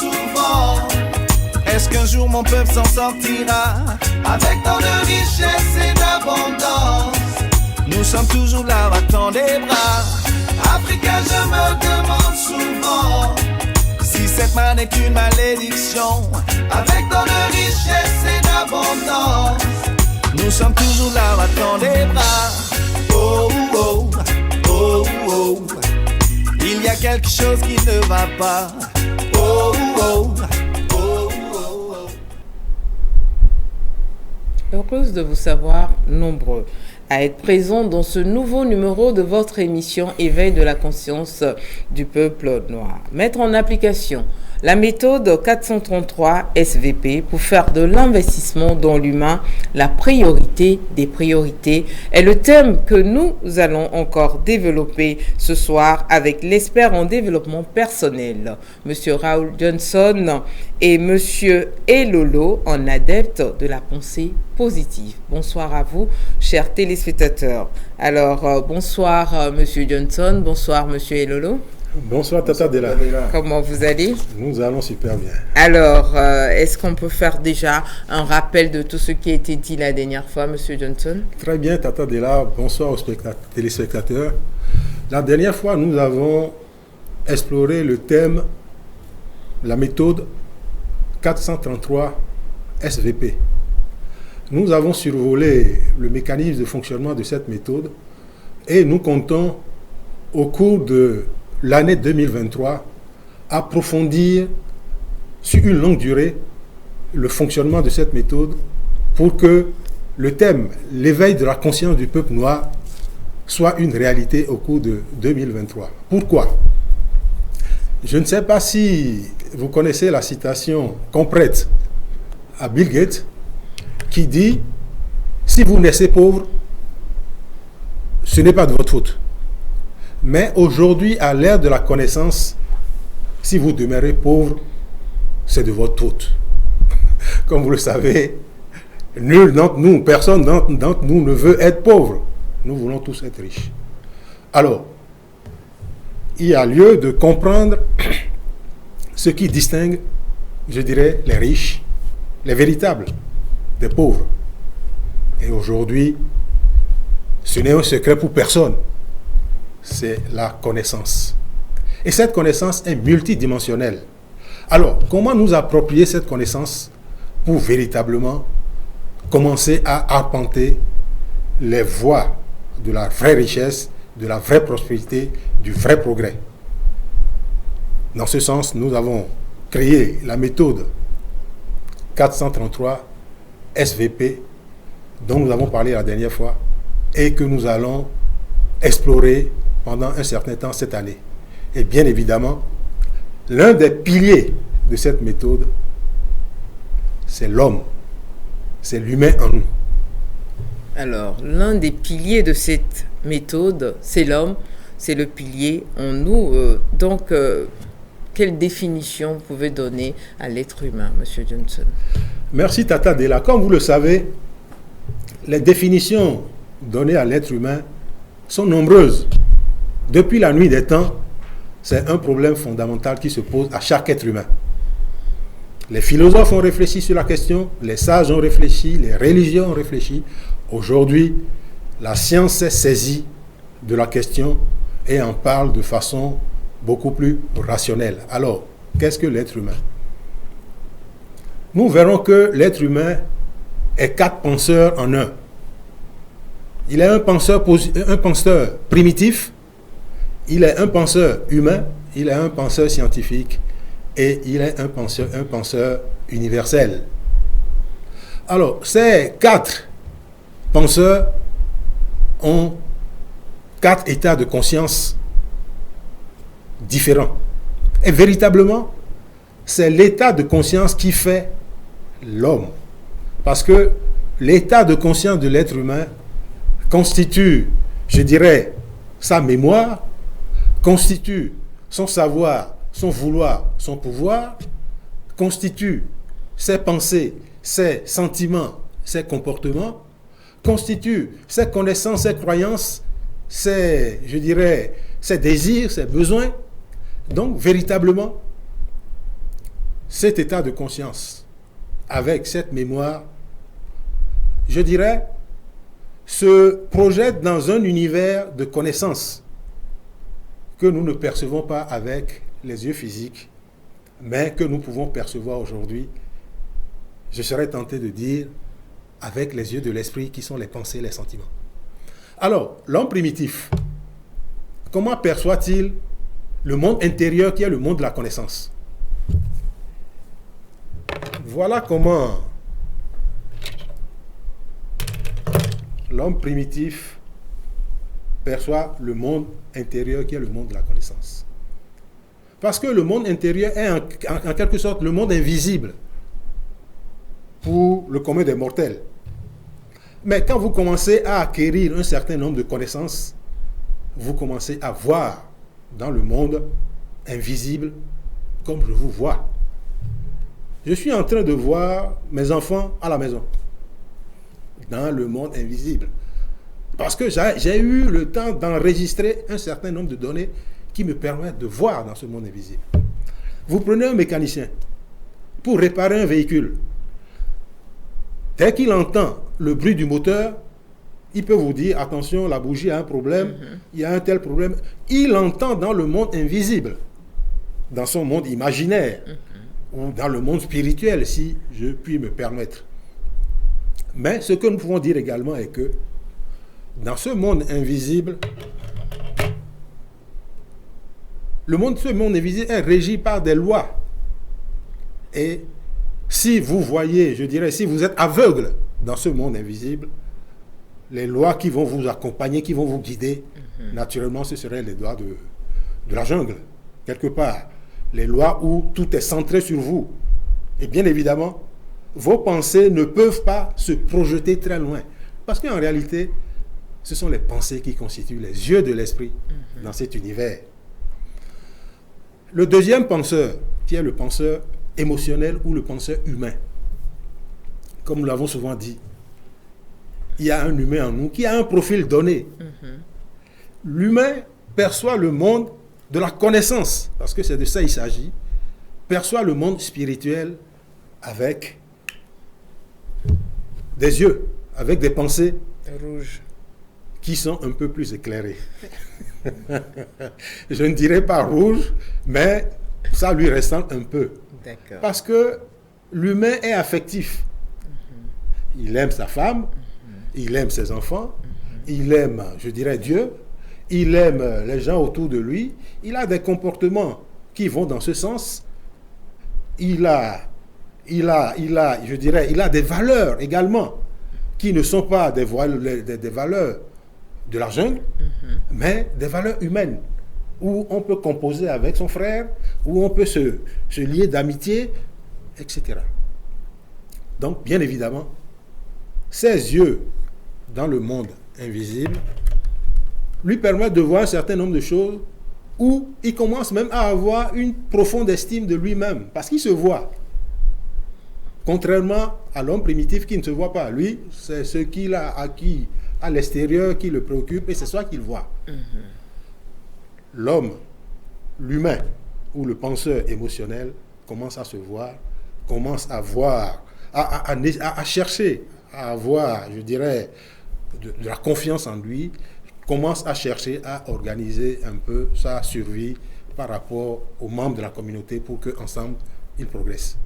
souvent, est-ce qu'un jour mon peuple s'en sortira avec tant de richesse et d'abondance? Nous sommes toujours là, battant des bras. Africa, je me demande souvent si cette manne est une malédiction. Avec tant de richesse et d'abondance, nous sommes toujours là, battant des bras. Oh, oh, oh, oh, il y a quelque chose qui ne va pas. Oh, oh, oh, oh, oh. Heureuse de vous savoir nombreux à être présents dans ce nouveau numéro de votre émission Éveil de la conscience du peuple noir. Mettre en application la méthode 433 SVP pour faire de l'investissement dans l'humain la priorité des priorités est le thème que nous allons encore développer ce soir avec l'expert en développement personnel, M. Raoul Johnson et M. Elolo, un adepte de la pensée positive. Bonsoir à vous, chers téléspectateurs. Alors, bonsoir M. Johnson, bonsoir M. Elolo. Bonsoir Tata Della. Comment vous allez? Nous allons super bien. Alors, est-ce qu'on peut faire déjà un rappel de tout ce qui a été dit la dernière fois, M. Johnson? Très bien Tata Della, bonsoir aux téléspectateurs. La dernière fois, nous avons exploré le thème, la méthode 433 SVP. Nous avons survolé le mécanisme de fonctionnement de cette méthode et nous comptons au cours de l'année 2023, approfondir sur une longue durée le fonctionnement de cette méthode pour que le thème, l'éveil de la conscience du peuple noir, soit une réalité au cours de 2023. Pourquoi? Je ne sais pas si vous connaissez la citation qu'on prête à Bill Gates qui dit « Si vous naissez pauvre, ce n'est pas de votre faute. » Mais aujourd'hui, à l'ère de la connaissance, si vous demeurez pauvre, c'est de votre faute. Comme vous le savez, nul d'entre nous, personne d'entre nous ne veut être pauvre. Nous voulons tous être riches. Alors, il y a lieu de comprendre ce qui distingue, je dirais, les riches, les véritables, des pauvres. Et aujourd'hui, ce n'est un secret pour personne. C'est la connaissance. Et cette connaissance est multidimensionnelle. Alors, comment nous approprier cette connaissance pour véritablement commencer à arpenter les voies de la vraie richesse, de la vraie prospérité, du vrai progrès? Dans ce sens, nous avons créé la méthode 433 SVP dont nous avons parlé la dernière fois et que nous allons explorer pendant un certain temps cette année. Et bien évidemment, l'un des piliers de cette méthode, c'est l'homme, c'est l'humain en nous. Alors, l'un des piliers de cette méthode, c'est l'homme, c'est le pilier en nous. Donc, quelle définition vous pouvez donner à l'être humain, M. Johnson? Merci Tata Della. Comme vous le savez, les définitions données à l'être humain sont nombreuses. Depuis la nuit des temps, c'est un problème fondamental qui se pose à chaque être humain. Les philosophes ont réfléchi sur la question, les sages ont réfléchi, les religions ont réfléchi. Aujourd'hui, la science s'est saisie de la question et en parle de façon beaucoup plus rationnelle. Alors, qu'est-ce que l'être humain? Nous verrons que l'être humain est 4 penseurs en un. Il est un penseur primitif, il est un penseur humain, il est un penseur scientifique et il est un penseur universel. Alors, ces 4 penseurs ont 4 états de conscience différents. Et véritablement, c'est l'état de conscience qui fait l'homme. Parce que l'état de conscience de l'être humain constitue, je dirais, sa mémoire, constitue son savoir, son vouloir, son pouvoir, constitue ses pensées, ses sentiments, ses comportements, constitue ses connaissances, ses croyances, ses, je dirais, ses désirs, ses besoins. Donc, véritablement, cet état de conscience, avec cette mémoire, je dirais, se projette dans un univers de connaissances que nous ne percevons pas avec les yeux physiques, mais que nous pouvons percevoir aujourd'hui, je serais tenté de dire, avec les yeux de l'esprit qui sont les pensées, les sentiments. Alors, l'homme primitif, comment perçoit-il le monde intérieur qui est le monde de la connaissance? Voilà comment l'homme primitif perçoit le monde intérieur qui est le monde de la connaissance. Parce que le monde intérieur est en quelque sorte le monde invisible pour le commun des mortels. Mais quand vous commencez à acquérir un certain nombre de connaissances, vous commencez à voir dans le monde invisible comme je vous vois. Je suis en train de voir mes enfants à la maison, dans le monde invisible. Parce que j'ai eu le temps d'enregistrer un certain nombre de données qui me permettent de voir dans ce monde invisible. Vous prenez un mécanicien pour réparer un véhicule. Dès qu'il entend le bruit du moteur, il peut vous dire, attention, la bougie a un problème, il y a un tel problème. Il entend dans le monde invisible, dans son monde imaginaire, ou dans le monde spirituel, si je puis me permettre. Mais ce que nous pouvons dire également est que dans ce monde invisible, ce monde invisible est régi par des lois. Et si vous voyez, je dirais, si vous êtes aveugle dans ce monde invisible, les lois qui vont vous accompagner, qui vont vous guider, naturellement, ce seraient les lois de la jungle, quelque part. Les lois où tout est centré sur vous. Et bien évidemment, vos pensées ne peuvent pas se projeter très loin. Parce qu'en réalité, ce sont les pensées qui constituent les yeux de l'esprit dans cet univers. Le deuxième penseur, qui est le penseur émotionnel ou le penseur humain, comme nous l'avons souvent dit, il y a un humain en nous qui a un profil donné. L'humain perçoit le monde de la connaissance, parce que c'est de ça il s'agit, perçoit le monde spirituel avec des yeux, avec des pensées rouges qui sont un peu plus éclairées. Je ne dirais pas rouge, mais ça lui ressemble un peu. D'accord. Parce que l'humain est affectif. Il aime sa femme, il aime ses enfants, il aime, je dirais, Dieu, il aime les gens autour de lui, il a des comportements qui vont dans ce sens, il a des valeurs également qui ne sont pas des valeurs de la jungle, mais des valeurs humaines, où on peut composer avec son frère, où on peut se lier d'amitié, etc. Donc, bien évidemment, ses yeux dans le monde invisible lui permettent de voir un certain nombre de choses où il commence même à avoir une profonde estime de lui-même, parce qu'il se voit. Contrairement à l'homme primitif qui ne se voit pas. Lui, c'est ce qu'il a acquis à l'extérieur qui le préoccupe et c'est ça qu'il voit. L'homme, l'humain ou le penseur émotionnel commence à se voir, commence à voir, à chercher, à avoir, je dirais, de la confiance en lui, commence à chercher à organiser un peu sa survie par rapport aux membres de la communauté pour qu'ensemble, ils progressent.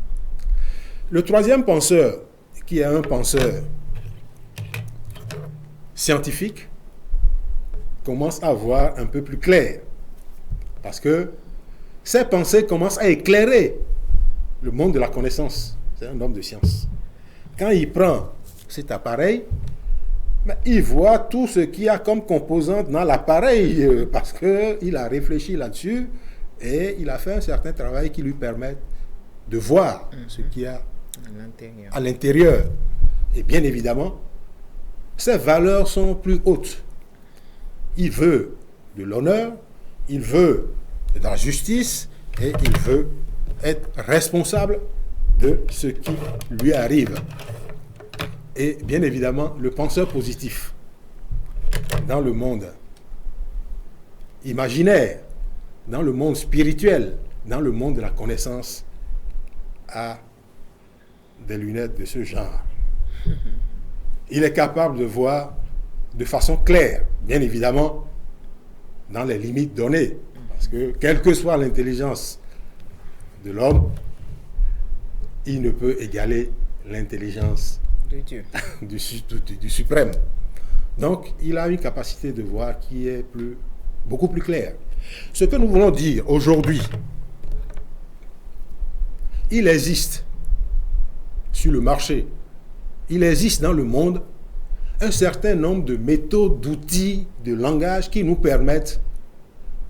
Le troisième penseur, qui est un penseur scientifique, commence à voir un peu plus clair. Parce que ses pensées commencent à éclairer le monde de la connaissance. C'est un homme de science. Quand il prend cet appareil, il voit tout ce qu'il y a comme composante dans l'appareil parce qu'il a réfléchi là-dessus et il a fait un certain travail qui lui permet de voir ce qu'il y a à l'intérieur. Et bien évidemment, ses valeurs sont plus hautes. Il veut de l'honneur, il veut de la justice et il veut être responsable de ce qui lui arrive. Et bien évidemment, le penseur positif dans le monde imaginaire, dans le monde spirituel, dans le monde de la connaissance, a des lunettes de ce genre. Il est capable de voir de façon claire, bien évidemment, dans les limites données. Parce que, quelle que soit l'intelligence de l'homme, il ne peut égaler l'intelligence de Dieu. du suprême. Donc, il a une capacité de voir qui est beaucoup plus claire. Ce que nous voulons dire aujourd'hui, il existe sur le marché, il existe dans le monde un certain nombre de méthodes, d'outils, de langage qui nous permettent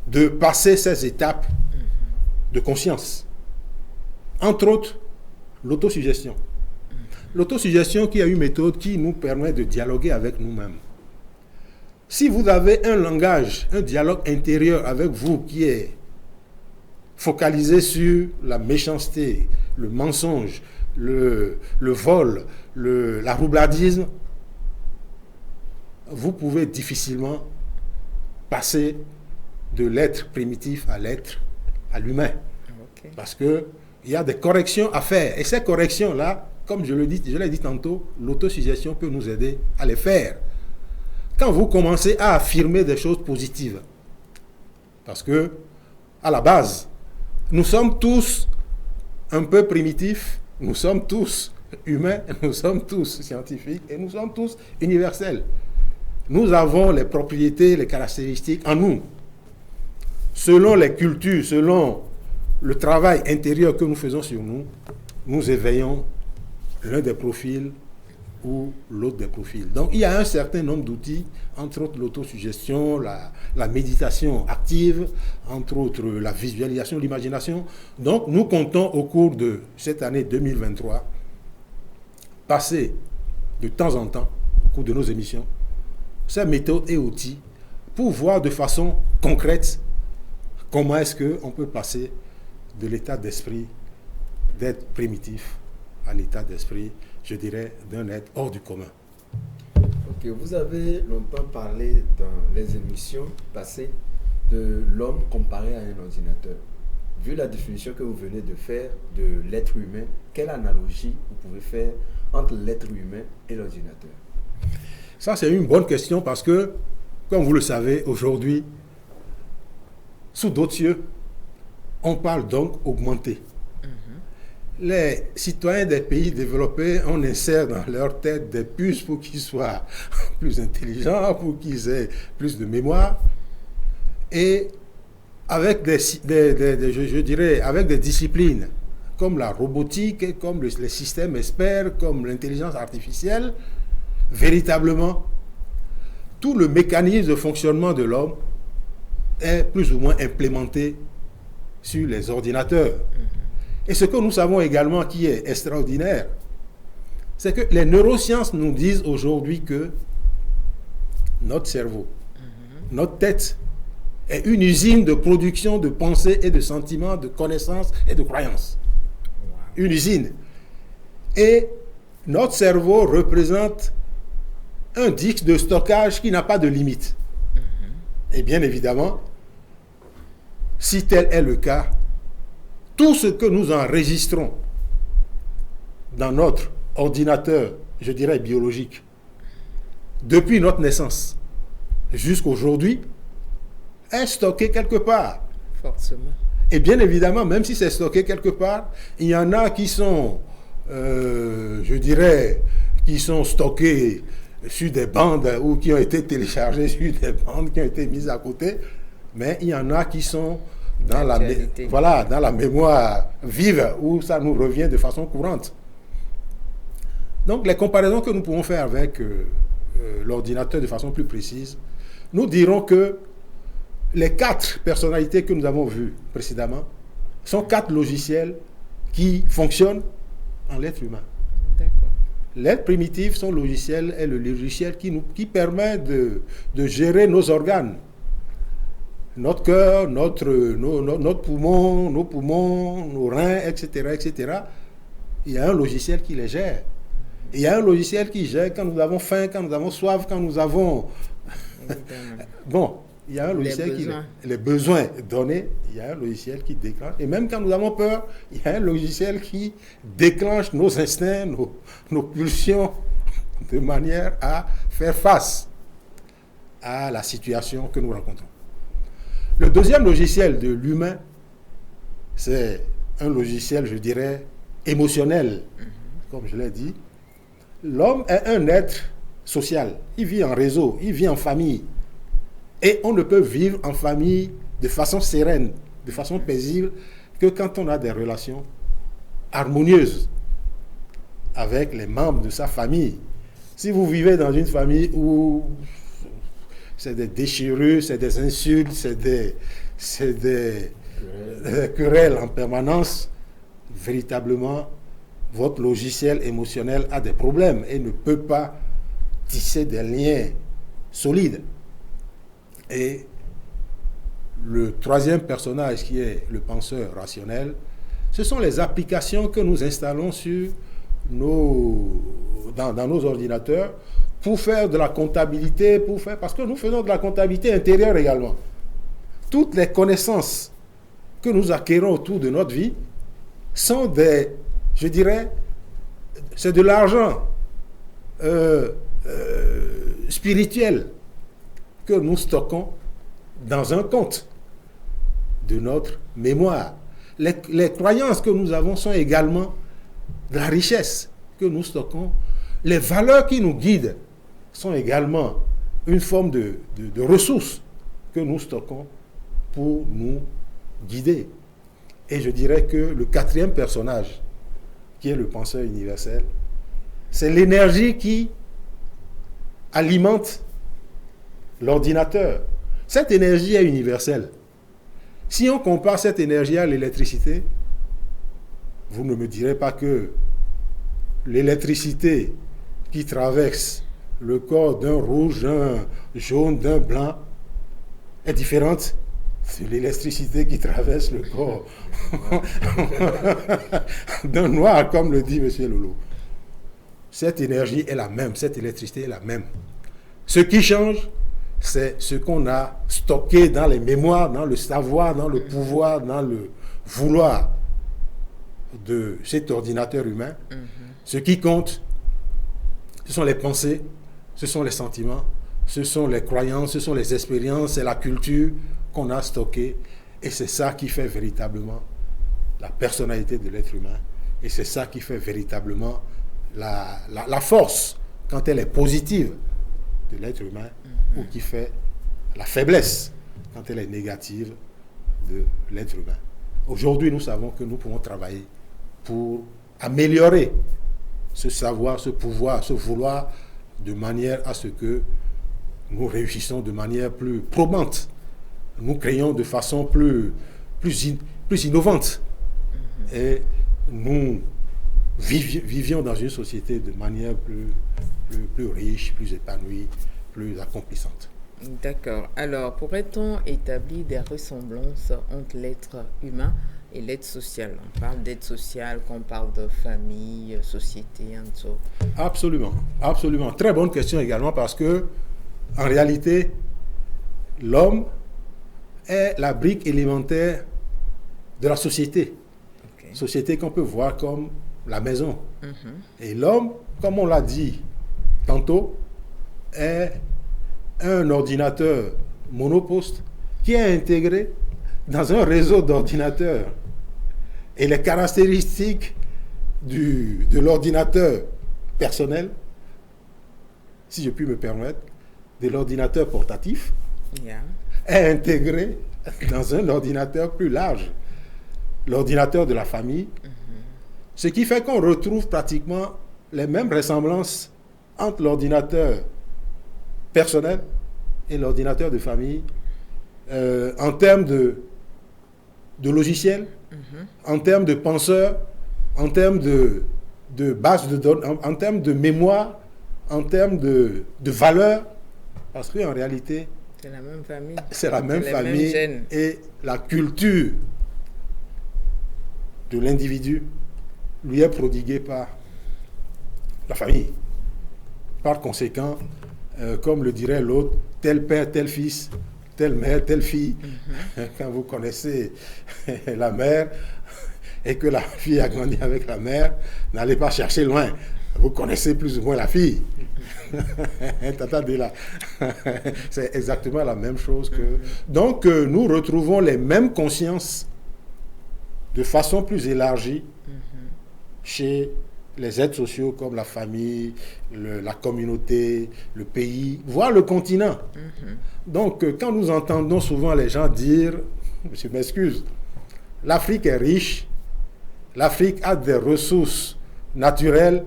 de passer ces étapes de conscience. Entre autres, l'autosuggestion. L'autosuggestion qui est une méthode qui nous permet de dialoguer avec nous-mêmes. Si vous avez un langage, un dialogue intérieur avec vous qui est focalisé sur la méchanceté, le mensonge, le vol, la roubladisme, vous pouvez difficilement passer de l'être primitif à l'humain. Okay. Parce qu'il y a des corrections à faire. Et ces corrections-là, comme je l'ai dit tantôt, l'autosuggestion peut nous aider à les faire. Quand vous commencez à affirmer des choses positives, parce que, à la base, nous sommes tous un peu primitifs, nous sommes tous humains, nous sommes tous scientifiques et nous sommes tous universels. Nous avons les propriétés, les caractéristiques en nous. Selon les cultures, selon le travail intérieur que nous faisons sur nous, nous éveillons l'un des profils ou l'autre des profils. Donc, il y a un certain nombre d'outils, entre autres l'autosuggestion, la méditation active, entre autres la visualisation, l'imagination. Donc, nous comptons au cours de cette année 2023 passer de temps en temps, au cours de nos émissions, ces méthodes et outils pour voir de façon concrète comment est-ce qu'on peut passer de l'état d'esprit d'être primitif à l'état d'esprit, je dirais, d'un être hors du commun. Ok, vous avez longtemps parlé dans les émissions passées de l'homme comparé à un ordinateur. Vu la définition que vous venez de faire de l'être humain, quelle analogie vous pouvez faire entre l'être humain et l'ordinateur? Ça, c'est une bonne question parce que, comme vous le savez, aujourd'hui, sous d'autres cieux, on parle donc augmenté. Les citoyens des pays développés, on insère dans leur tête des puces pour qu'ils soient plus intelligents, pour qu'ils aient plus de mémoire. Et avec je dirais, avec des disciplines comme la robotique, comme les systèmes experts, comme l'intelligence artificielle, véritablement, tout le mécanisme de fonctionnement de l'homme est plus ou moins implémenté sur les ordinateurs. Et ce que nous savons également qui est extraordinaire, c'est que les neurosciences nous disent aujourd'hui que notre cerveau, notre tête, est une usine de production de pensées et de sentiments, de connaissances et de croyances. Une usine. Et notre cerveau représente un disque de stockage qui n'a pas de limite. Et bien évidemment, si tel est le cas, tout ce que nous enregistrons dans notre ordinateur, je dirais biologique, depuis notre naissance jusqu'à aujourd'hui, est stocké quelque part. Forcément. Et bien évidemment, même si c'est stocké quelque part, il y en a qui sont, je dirais, qui sont stockés sur des bandes ou qui ont été téléchargés sur des bandes qui ont été mises à côté, mais il y en a qui sont dans dans la mémoire vive où ça nous revient de façon courante. Donc les comparaisons que nous pouvons faire avec l'ordinateur de façon plus précise, nous dirons que les 4 personnalités que nous avons vues précédemment sont 4 logiciels qui fonctionnent en l'être humain. D'accord. L'être primitif, son logiciel est le logiciel qui permet de gérer nos organes. Notre cœur, notre poumon, nos poumons, nos reins, etc., etc. Il y a un logiciel qui les gère. Il y a un logiciel qui gère quand nous avons faim, quand nous avons soif, quand nous avons... Bon, il y a un logiciel les besoins donnés, il y a un logiciel qui déclenche. Et même quand nous avons peur, il y a un logiciel qui déclenche nos instincts, nos pulsions, de manière à faire face à la situation que nous rencontrons. Le deuxième logiciel de l'humain, c'est un logiciel, je dirais, émotionnel. Comme je l'ai dit, l'homme est un être social. Il vit en réseau, il vit en famille. Et on ne peut vivre en famille de façon sereine, de façon paisible, que quand on a des relations harmonieuses avec les membres de sa famille. Si vous vivez dans une famille où c'est des déchirures, c'est des insultes, c'est des querelles en permanence, véritablement, votre logiciel émotionnel a des problèmes et ne peut pas tisser des liens solides. Et le troisième personnage, qui est le penseur rationnel, ce sont les applications que nous installons dans nos ordinateurs pour faire de la comptabilité, parce que nous faisons de la comptabilité intérieure également. Toutes les connaissances que nous acquérons autour de notre vie sont je dirais, c'est de l'argent spirituel que nous stockons dans un compte de notre mémoire. Les croyances que nous avons sont également de la richesse que nous stockons. Les valeurs qui nous guident sont également une forme de ressources que nous stockons pour nous guider. Et je dirais que le quatrième personnage, qui est le penseur universel, c'est l'énergie qui alimente l'ordinateur. Cette énergie est universelle. Si on compare cette énergie à l'électricité, vous ne me direz pas que l'électricité qui traverse le corps d'un rouge, d'un jaune, d'un blanc est différente de l'électricité qui traverse le corps d'un noir, comme le dit M. Lolo. Cette énergie est la même, cette électricité est la même. Ce qui change, c'est ce qu'on a stocké dans les mémoires, dans le savoir, dans le pouvoir, dans le vouloir de cet ordinateur humain. Ce qui compte, ce sont les pensées, ce sont les sentiments, ce sont les croyances, ce sont les expériences, c'est la culture qu'on a stockée. Et c'est ça qui fait véritablement la personnalité de l'être humain. Et c'est ça qui fait véritablement la force, quand elle est positive, de l'être humain, ou qui fait la faiblesse, quand elle est négative, de l'être humain. Aujourd'hui, nous savons que nous pouvons travailler pour améliorer ce savoir, ce pouvoir, ce vouloir, de manière à ce que nous réussissons de manière plus probante. Nous créons de façon plus innovante. Et nous vivions dans une société de manière plus riche, plus épanouie, plus accomplissante. D'accord. Alors, pourrait-on établir des ressemblances entre l'être humain et l'être social? On parle d'être social, qu'on parle de famille, société, en tout. Absolument, absolument. Très bonne question également, parce que, en réalité, l'homme est la brique élémentaire de la société. Okay. Société qu'on peut voir comme la maison. Et l'homme, comme on l'a dit tantôt, est un ordinateur monoposte qui est intégré dans un réseau d'ordinateurs. Et les caractéristiques de l'ordinateur personnel, si je puis me permettre, de l'ordinateur portatif, est intégré dans un ordinateur plus large, l'ordinateur de la famille, ce qui fait qu'on retrouve pratiquement les mêmes ressemblances entre l'ordinateur personnel et l'ordinateur de famille en termes de logiciels, en termes de penseurs, en termes de base de données, en termes de mémoire, en termes de valeurs, parce qu'en réalité, c'est la même famille. C'est la même famille et la culture de l'individu lui est prodiguée par la famille. Par conséquent, comme le dirait l'autre, tel père, tel fils, telle mère, telle fille. Quand vous connaissez la mère et que la fille a grandi avec la mère, n'allez pas chercher loin. Vous connaissez plus ou moins la fille. Tata Dela. C'est exactement la même chose que... Donc, nous retrouvons les mêmes consciences de façon plus élargie chez les êtres sociaux comme la famille, la communauté, le pays, voire le continent. Donc, quand nous entendons souvent les gens dire, je m'excuse, l'Afrique est riche, l'Afrique a des ressources naturelles,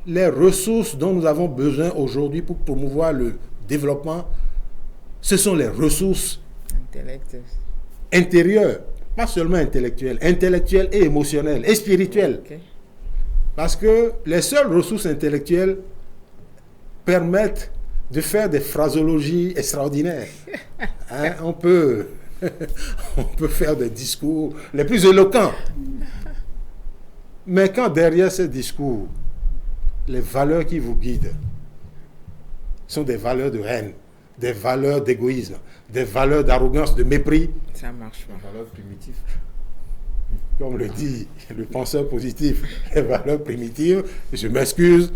les ressources dont nous avons besoin aujourd'hui pour promouvoir le développement, ce sont les ressources intérieures, pas seulement intellectuelles et émotionnelles et spirituelles. Okay. Parce que les seules ressources intellectuelles permettent de faire des phraseologies extraordinaires. Hein, on peut faire des discours les plus éloquents. Mais quand derrière ces discours, les valeurs qui vous guident sont des valeurs de haine, des valeurs d'égoïsme, des valeurs d'arrogance, de mépris, ça marche pas. Des valeurs primitives. Comme le dit le penseur positif, les valeurs primitives, je m'excuse,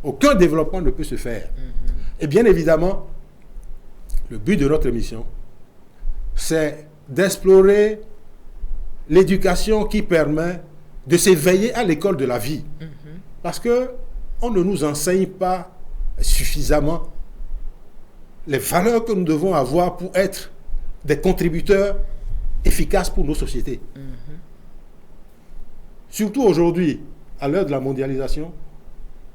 aucun développement ne peut se faire. Et bien évidemment, le but de notre émission, c'est d'explorer l'éducation qui permet de s'éveiller à l'école de la vie. Parce que on ne nous enseigne pas suffisamment les valeurs que nous devons avoir pour être des contributeurs efficaces pour nos sociétés. Surtout aujourd'hui, à l'heure de la mondialisation,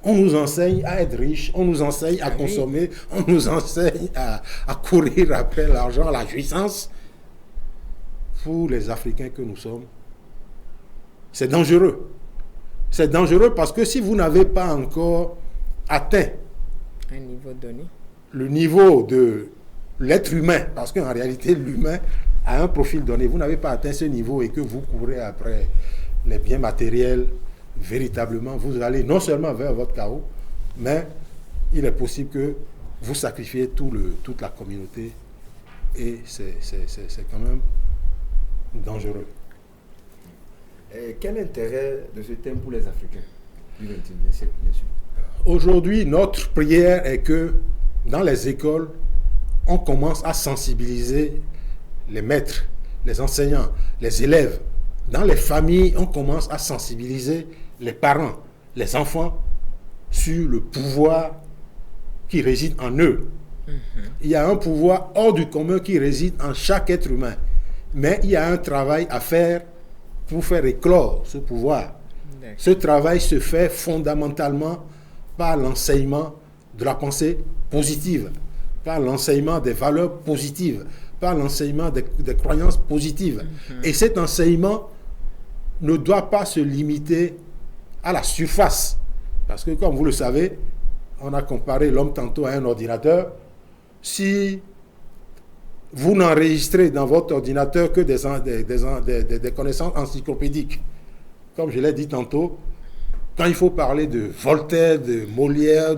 on nous enseigne à être riche, on nous enseigne à consommer, on nous enseigne à courir après l'argent, la jouissance. Pour les Africains que nous sommes, c'est dangereux. C'est dangereux parce que si vous n'avez pas encore atteint un niveau donné, le niveau de l'être humain, parce qu'en réalité, l'humain a un profil donné, vous n'avez pas atteint ce niveau et que vous courez après les biens matériels, véritablement, vous allez non seulement vers votre chaos, mais il est possible que vous sacrifiez toute la communauté et c'est quand même dangereux. Et quel intérêt de ce thème pour les Africains du XXIe siècle, bien sûr? Aujourd'hui, notre prière est que dans les écoles, on commence à sensibiliser les maîtres, les enseignants, les élèves. Dans les familles, on commence à sensibiliser les parents, les enfants sur le pouvoir qui réside en eux. Il y a un pouvoir hors du commun qui réside en chaque être humain. Mais il y a un travail à faire pour faire éclore ce pouvoir. Ce travail se fait fondamentalement par l'enseignement de la pensée positive, par l'enseignement des valeurs positives, par l'enseignement des croyances positives. Et cet enseignement ne doit pas se limiter à la surface. Parce que, comme vous le savez, on a comparé l'homme tantôt à un ordinateur. Si vous n'enregistrez dans votre ordinateur que des connaissances encyclopédiques, comme je l'ai dit tantôt, quand il faut parler de Voltaire, de Molière,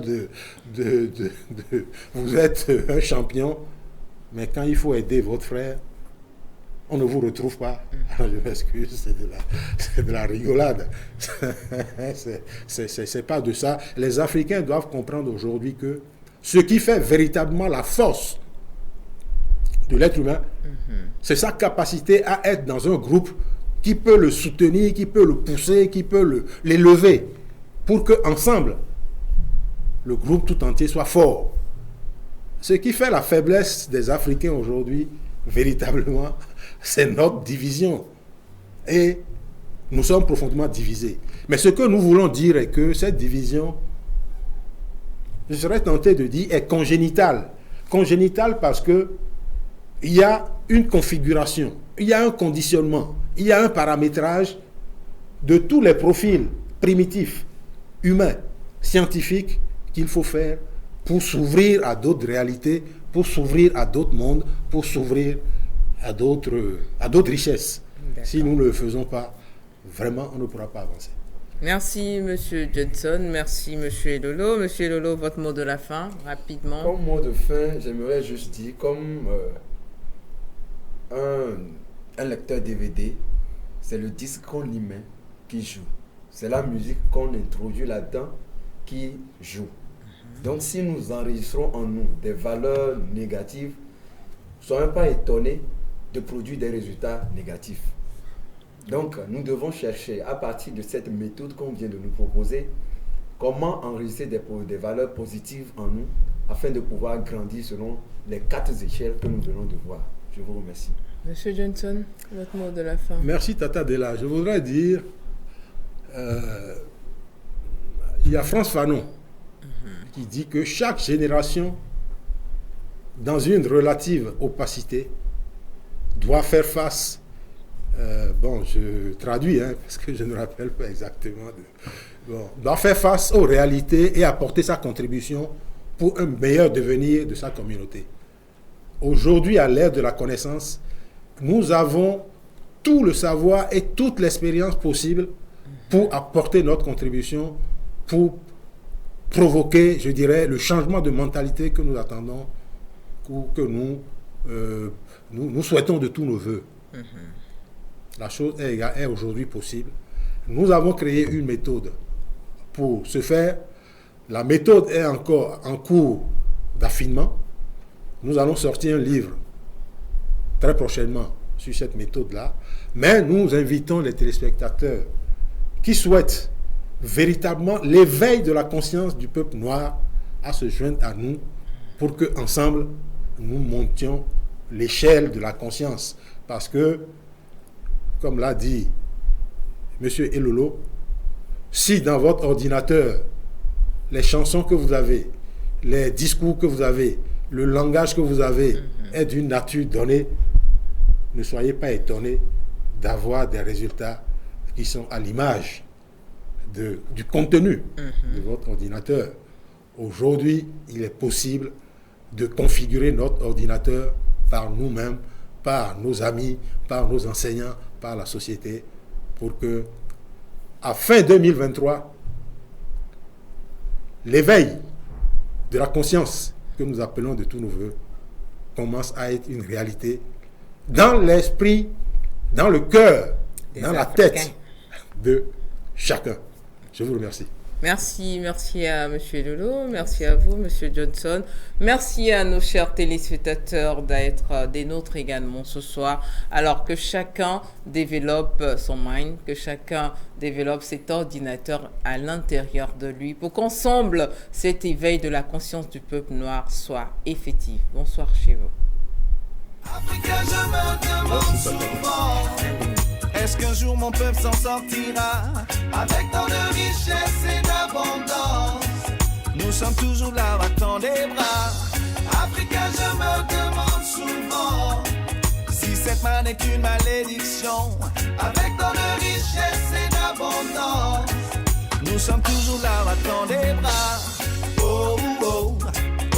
vous êtes un champion, mais quand il faut aider votre frère, on ne vous retrouve pas. Je m'excuse, c'est de la rigolade. C'est pas de ça. Les Africains doivent comprendre aujourd'hui que ce qui fait véritablement la force de l'être humain, c'est sa capacité à être dans un groupe qui peut le soutenir, qui peut le pousser, qui peut l'élever, pour que ensemble le groupe tout entier soit fort. Ce qui fait la faiblesse des Africains aujourd'hui, véritablement, c'est notre division. Et nous sommes profondément divisés. Mais ce que nous voulons dire est que cette division, je serais tenté de dire, est congénitale. Congénitale parce que il y a une configuration, il y a un conditionnement, il y a un paramétrage de tous les profils primitifs, humains, scientifiques qu'il faut faire pour s'ouvrir à d'autres réalités, pour s'ouvrir à d'autres mondes, pour s'ouvrir à d'autres richesses. Si nous ne le faisons pas, vraiment, on ne pourra pas avancer. Merci, Monsieur Johnson. Merci, Monsieur Elolo. Monsieur Elolo, votre mot de la fin, rapidement. Comme mot de fin, j'aimerais juste dire, comme un lecteur DVD, c'est le disque qu'on y met qui joue. C'est la musique qu'on introduit là-dedans qui joue. Donc si nous enregistrons en nous des valeurs négatives, ne soyons pas étonnés de produire des résultats négatifs. Donc nous devons chercher, à partir de cette méthode qu'on vient de nous proposer, comment enregistrer des valeurs positives en nous afin de pouvoir grandir selon les 4 échelles que nous venons de voir. Je vous remercie. Monsieur Johnson, votre mot de la fin. Merci Tata Della. Je voudrais dire, il y a Frantz Fanon qui dit que chaque génération, dans une relative opacité, doit faire face, je traduis parce que je ne me rappelle pas exactement, doit faire face aux réalités et apporter sa contribution pour un meilleur devenir de sa communauté. Aujourd'hui, à l'ère de la connaissance, nous avons tout le savoir et toute l'expérience possible pour apporter notre contribution, pour provoquer, je dirais, le changement de mentalité que nous attendons, que nous souhaitons de tous nos voeux. La chose est aujourd'hui possible. Nous avons créé une méthode pour ce faire. La méthode est encore en cours d'affinement. Nous allons sortir un livre très prochainement sur cette méthode-là. Mais nous invitons les téléspectateurs qui souhaitent véritablement l'éveil de la conscience du peuple noir à se joindre à nous pour que ensemble nous montions l'échelle de la conscience. Parce que, comme l'a dit M. Elolo, si dans votre ordinateur, les chansons que vous avez, les discours que vous avez, le langage que vous avez est d'une nature donnée, ne soyez pas étonnés d'avoir des résultats qui sont à l'image du contenu de votre ordinateur. Aujourd'hui, il est possible de configurer notre ordinateur par nous-mêmes, par nos amis, par nos enseignants, par la société, pour que, à fin 2023, l'éveil de la conscience que nous appelons de tous nos voeux commence à être une réalité dans l'esprit, dans le cœur, dans la tête de chacun. Je vous remercie. Merci à M. Lolo, merci à vous, M. Johnson. Merci à nos chers téléspectateurs d'être des nôtres également ce soir, alors que chacun développe son mind, que chacun développe cet ordinateur à l'intérieur de lui, pour qu'ensemble, cet éveil de la conscience du peuple noir soit effectif. Bonsoir chez vous. Africain, je me demande souvent, est-ce qu'un jour mon peuple s'en sortira avec tant de richesse et d'abondance? Nous sommes toujours là, battant des bras. Africain, je me demande souvent si cette manne est une malédiction avec tant de richesse et d'abondance. Nous sommes toujours là, battant des bras. Oh, oh,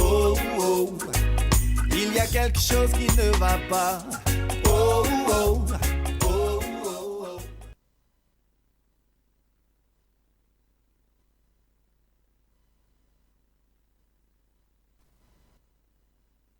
oh, oh, oh. Il y a quelque chose qui ne va pas.